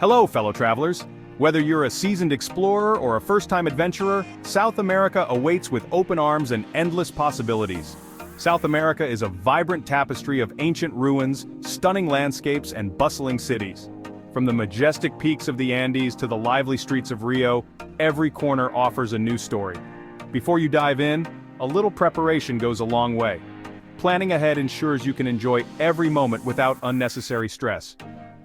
Hello, fellow travelers. Whether you're a seasoned explorer or a first-time adventurer, South America awaits with open arms and endless possibilities. South America is a vibrant tapestry of ancient ruins, stunning landscapes, and bustling cities. From the majestic peaks of the Andes to the lively streets of Rio, every corner offers a new story. Before you dive in, a little preparation goes a long way. Planning ahead ensures you can enjoy every moment without unnecessary stress.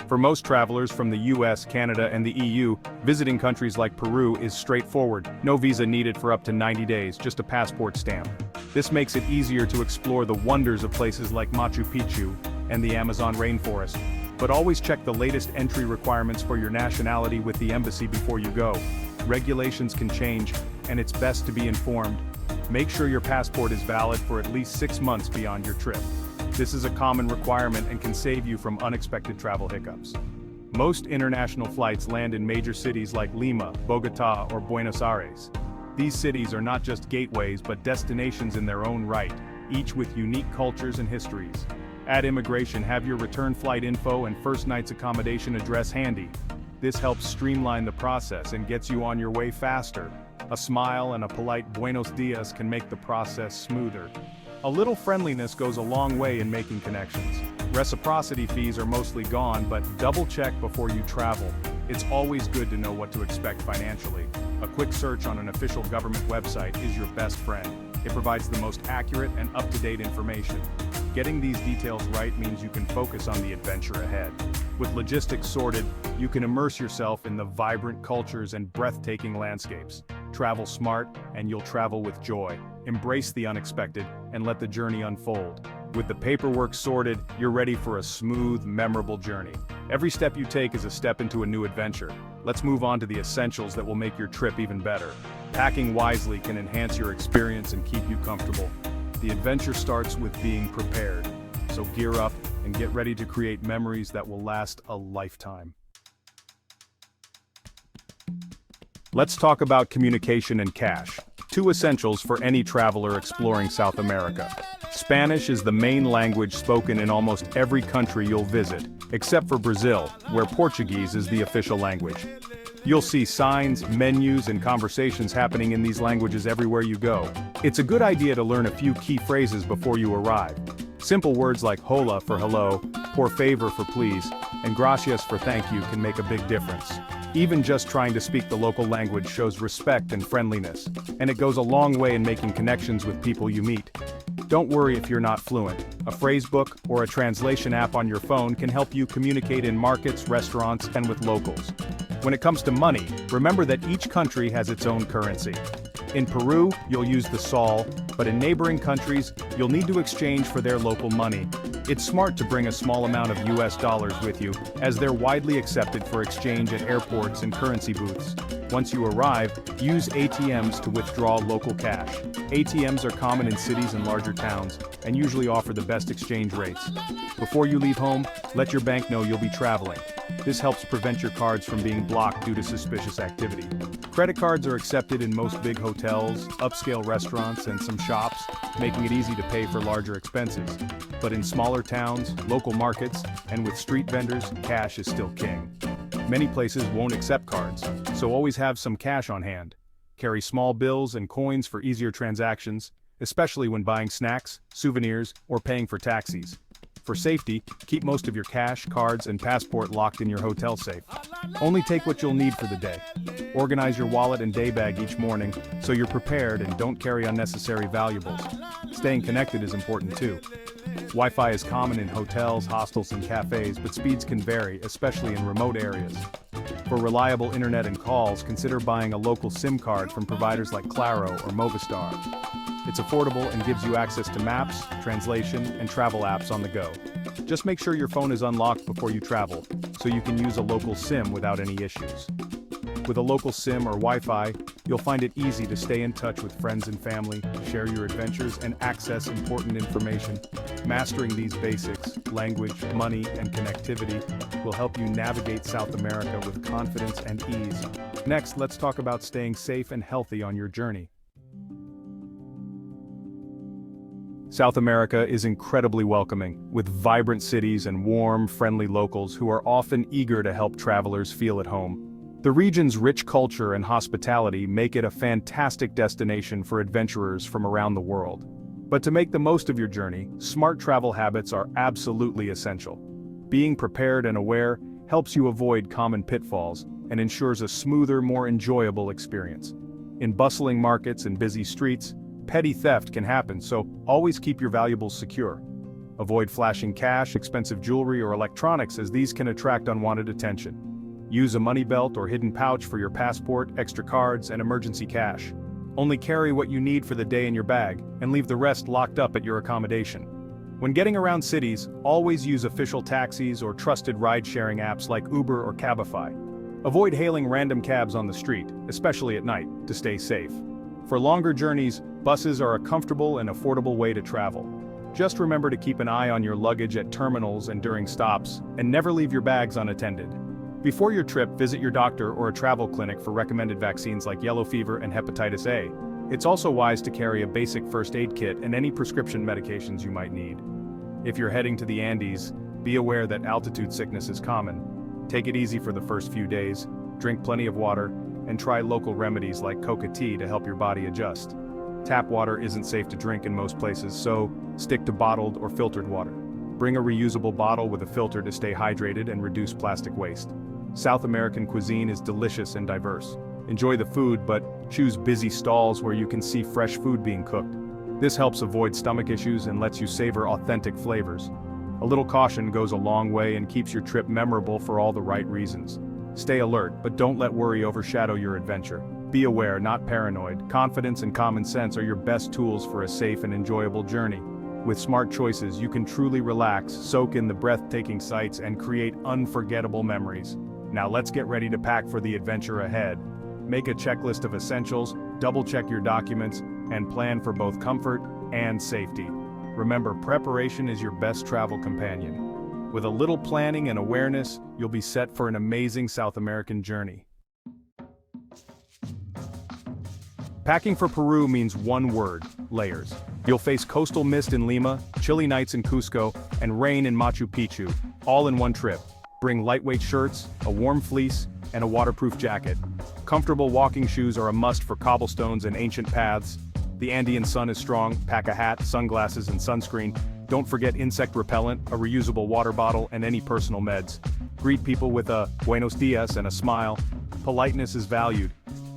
For most travelers from the US, Canada, and the EU, visiting countries like Peru is straightforward. No visa needed for up to 90 days, just a passport stamp. This makes it easier to explore the wonders of places like Machu Picchu and the Amazon rainforest. But always check the latest entry requirements for your nationality with the embassy before you go. Regulations can change, and it's best to be informed. Make sure your passport is valid for at least 6 months beyond your trip. This is a common requirement and can save you from unexpected travel hiccups. Most international flights land in major cities like Lima, Bogotá, or Buenos Aires. These cities are not just gateways but destinations in their own right, each with unique cultures and histories. At immigration, have your return flight info and first night's accommodation address handy. This helps streamline the process and gets you on your way faster. A smile and a polite buenos dias can make the process smoother. A little friendliness goes a long way in making connections. Reciprocity fees are mostly gone, but double-check before you travel. It's always good to know what to expect financially. A quick search on an official government website is your best friend. It provides the most accurate and up-to-date information. Getting these details right means you can focus on the adventure ahead. With logistics sorted, you can immerse yourself in the vibrant cultures and breathtaking landscapes. Travel smart, and you'll travel with joy. Embrace the unexpected, and let the journey unfold. With the paperwork sorted, you're ready for a smooth, memorable journey. Every step you take is a step into a new adventure. Let's move on to the essentials that will make your trip even better. Packing wisely can enhance your experience and keep you comfortable. The adventure starts with being prepared. So gear up and get ready to create memories that will last a lifetime. Let's talk about communication and cash. Two essentials for any traveler exploring South America. Spanish is the main language spoken in almost every country you'll visit, except for Brazil, where Portuguese is the official language. You'll see signs, menus, and conversations happening in these languages everywhere you go. It's a good idea to learn a few key phrases before you arrive. Simple words like hola for hello, por favor for please, and gracias for thank you can make a big difference. Even just trying to speak the local language shows respect and friendliness, and it goes a long way in making connections with people you meet. Don't worry if you're not fluent. A phrase book or a translation app on your phone can help you communicate in markets, restaurants, and with locals. When it comes to money, remember that each country has its own currency. In Peru, you'll use the sol, but in neighboring countries, you'll need to exchange for their local money. It's smart to bring a small amount of US dollars with you, as they're widely accepted for exchange at airports and currency booths. Once you arrive, use ATMs to withdraw local cash. ATMs are common in cities and larger towns, and usually offer the best exchange rates. Before you leave home, let your bank know you'll be traveling. This helps prevent your cards from being blocked due to suspicious activity. Credit cards are accepted in most big hotels, upscale restaurants, and some shops, making it easy to pay for larger expenses. But in smaller towns, local markets, and with street vendors, cash is still king. Many places won't accept cards, so always have some cash on hand. Carry small bills and coins for easier transactions, especially when buying snacks, souvenirs, or paying for taxis. For safety, keep most of your cash, cards, and passport locked in your hotel safe. Only take what you'll need for the day. Organize your wallet and day bag each morning so you're prepared and don't carry unnecessary valuables. Staying connected is important too. Wi-Fi is common in hotels, hostels, and cafes, but speeds can vary, especially in remote areas. For reliable internet and calls, consider buying a local SIM card from providers like Claro or Movistar. It's affordable and gives you access to maps, translation, and travel apps on the go. Just make sure your phone is unlocked before you travel, so you can use a local SIM without any issues. With a local SIM or Wi-Fi, you'll find it easy to stay in touch with friends and family, share your adventures, and access important information. Mastering these basics, language, money, and connectivity, will help you navigate South America with confidence and ease. Next, let's talk about staying safe and healthy on your journey. South America is incredibly welcoming, with vibrant cities and warm, friendly locals who are often eager to help travelers feel at home. The region's rich culture and hospitality make it a fantastic destination for adventurers from around the world. But to make the most of your journey, smart travel habits are absolutely essential. Being prepared and aware helps you avoid common pitfalls and ensures a smoother, more enjoyable experience. In bustling markets and busy streets, petty theft can happen, so always keep your valuables secure. Avoid flashing cash, expensive jewelry, or electronics, as these can attract unwanted attention. Use a money belt or hidden pouch for your passport, extra cards, and emergency cash. Only carry what you need for the day in your bag, and leave the rest locked up at your accommodation. When getting around cities, always use official taxis or trusted ride-sharing apps like Uber or Cabify. Avoid hailing random cabs on the street, especially at night, to stay safe. For longer journeys, buses are a comfortable and affordable way to travel. Just remember to keep an eye on your luggage at terminals and during stops, and never leave your bags unattended. Before your trip, visit your doctor or a travel clinic for recommended vaccines like yellow fever and hepatitis A. It's also wise to carry a basic first aid kit and any prescription medications you might need. If you're heading to the Andes, be aware that altitude sickness is common. Take it easy for the first few days, drink plenty of water, and try local remedies like coca tea to help your body adjust. Tap water isn't safe to drink in most places, so stick to bottled or filtered water. Bring a reusable bottle with a filter to stay hydrated and reduce plastic waste. South American cuisine is delicious and diverse. Enjoy the food, but choose busy stalls where you can see fresh food being cooked. This helps avoid stomach issues and lets you savor authentic flavors. A little caution goes a long way and keeps your trip memorable for all the right reasons. Stay alert, but don't let worry overshadow your adventure. Be aware, not paranoid. Confidence and common sense are your best tools for a safe and enjoyable journey. With smart choices, you can truly relax, soak in the breathtaking sights, and create unforgettable memories. Now let's get ready to pack for the adventure ahead. Make a checklist of essentials, double-check your documents, and plan for both comfort and safety. Remember, preparation is your best travel companion. With a little planning and awareness, you'll be set for an amazing South American journey. Packing for Peru means one word: layers. You'll face coastal mist in Lima, chilly nights in Cusco, and rain in Machu Picchu, all in one trip. Bring lightweight shirts, a warm fleece, and a waterproof jacket. Comfortable walking shoes are a must for cobblestones and ancient paths. The Andean sun is strong. Pack a hat, sunglasses, and sunscreen. Don't forget insect repellent, a reusable water bottle, and any personal meds. Greet people with a "buenos dias" and a smile. Politeness is valued.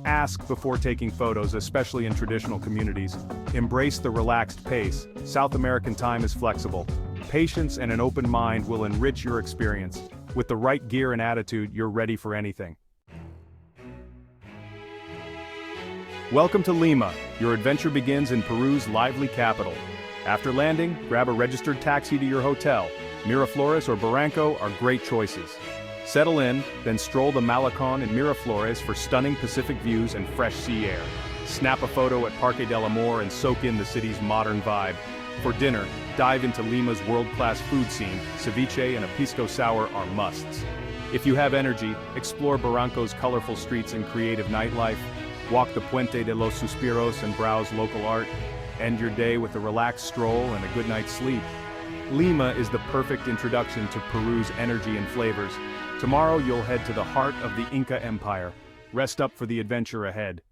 Ask before taking photos, especially in traditional communities. Embrace the relaxed pace. South American time is flexible. Patience and an open mind will enrich your experience. With the right gear and attitude, you're ready for anything. Welcome to Lima. Your adventure begins in Peru's lively capital. After landing, grab a registered taxi to your hotel. Miraflores or Barranco are great choices. Settle in, then stroll the Malecón in Miraflores for stunning Pacific views and fresh sea air. Snap a photo at Parque del Amor and soak in the city's modern vibe. For dinner, dive into Lima's world-class food scene. Ceviche and a pisco sour are musts. If you have energy, explore Barranco's colorful streets and creative nightlife. Walk the Puente de los Suspiros and browse local art. End your day with a relaxed stroll and a good night's sleep. Lima is the perfect introduction to Peru's energy and flavors. Tomorrow you'll head to the heart of the Inca Empire. Rest up for the adventure ahead.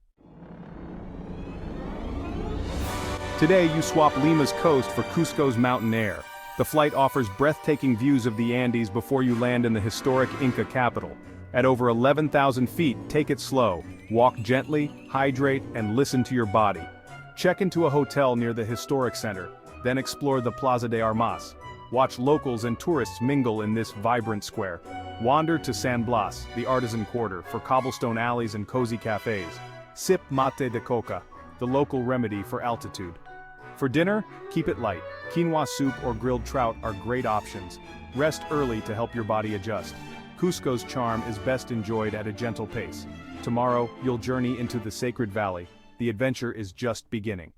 Today you swap Lima's coast for Cusco's mountain air. The flight offers breathtaking views of the Andes before you land in the historic Inca capital. At over 11,000 feet, take it slow. Walk gently, hydrate, and listen to your body. Check into a hotel near the historic center, then explore the Plaza de Armas. Watch locals and tourists mingle in this vibrant square. Wander to San Blas, the artisan quarter, for cobblestone alleys and cozy cafes. Sip mate de coca, the local remedy for altitude. For dinner, keep it light. Quinoa soup or grilled trout are great options. Rest early to help your body adjust. Cusco's charm is best enjoyed at a gentle pace. Tomorrow, you'll journey into the Sacred Valley. The adventure is just beginning.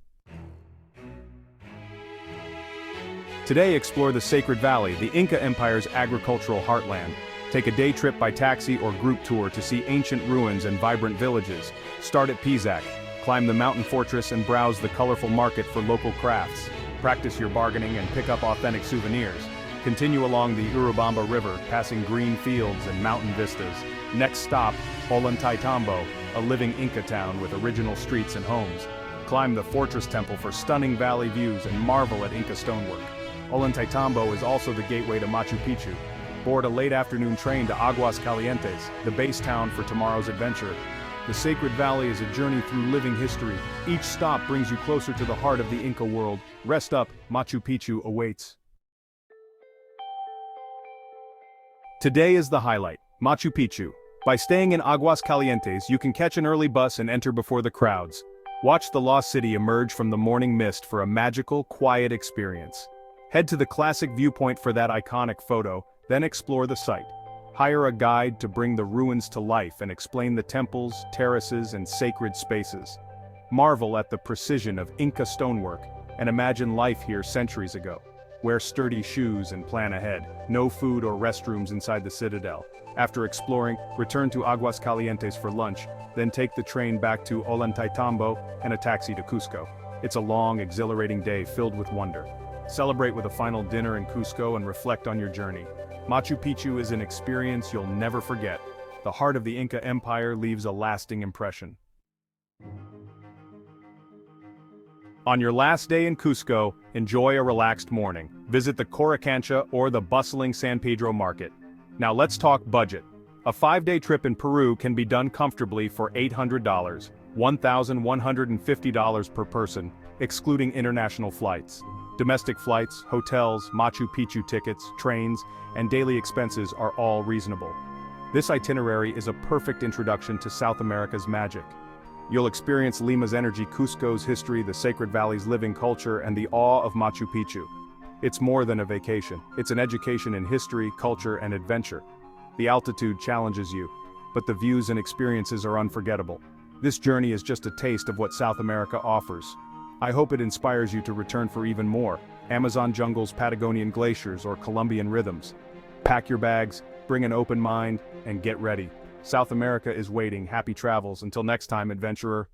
Today, explore the Sacred Valley, the Inca Empire's agricultural heartland. Take a day trip by taxi or group tour to see ancient ruins and vibrant villages. Start at Pisac, climb the mountain fortress and browse the colorful market for local crafts. Practice your bargaining and pick up authentic souvenirs. Continue along the Urubamba River, passing green fields and mountain vistas. Next stop, Ollantaytambo, a living Inca town with original streets and homes. Climb the fortress temple for stunning valley views and marvel at Inca stonework. Ollantaytambo is also the gateway to Machu Picchu. Board a late afternoon train to Aguas Calientes, the base town for tomorrow's adventure. The Sacred Valley is a journey through living history. Each stop brings you closer to the heart of the Inca world. Rest up, Machu Picchu awaits. Today is the highlight, Machu Picchu. By staying in Aguas Calientes, you can catch an early bus and enter before the crowds. Watch the lost city emerge from the morning mist for a magical, quiet experience. Head to the classic viewpoint for that iconic photo, then explore the site. Hire a guide to bring the ruins to life and explain the temples, terraces, and sacred spaces. Marvel at the precision of Inca stonework, and imagine life here centuries ago. Wear sturdy shoes and plan ahead. No food or restrooms inside the citadel. After exploring, return to Aguas Calientes for lunch, then take the train back to Ollantaytambo and a taxi to Cusco. It's a long, exhilarating day filled with wonder. Celebrate with a final dinner in Cusco and reflect on your journey. Machu Picchu is an experience you'll never forget. The heart of the Inca Empire leaves a lasting impression. On your last day in Cusco, enjoy a relaxed morning. Visit the Coricancha or the bustling San Pedro market. Now let's talk budget. A 5-day trip in Peru can be done comfortably for $800, $1,150 per person, excluding international flights. Domestic flights, hotels, Machu Picchu tickets, trains, and daily expenses are all reasonable. This itinerary is a perfect introduction to South America's magic. You'll experience Lima's energy, Cusco's history, the Sacred Valley's living culture, and the awe of Machu Picchu. It's more than a vacation. It's an education in history, culture, and adventure. The altitude challenges you, but the views and experiences are unforgettable. This journey is just a taste of what South America offers. I hope it inspires you to return for even more. Amazon jungles, Patagonian glaciers, or Colombian rhythms. Pack your bags, bring an open mind, and get ready. South America is waiting. Happy travels. Until next time, adventurer.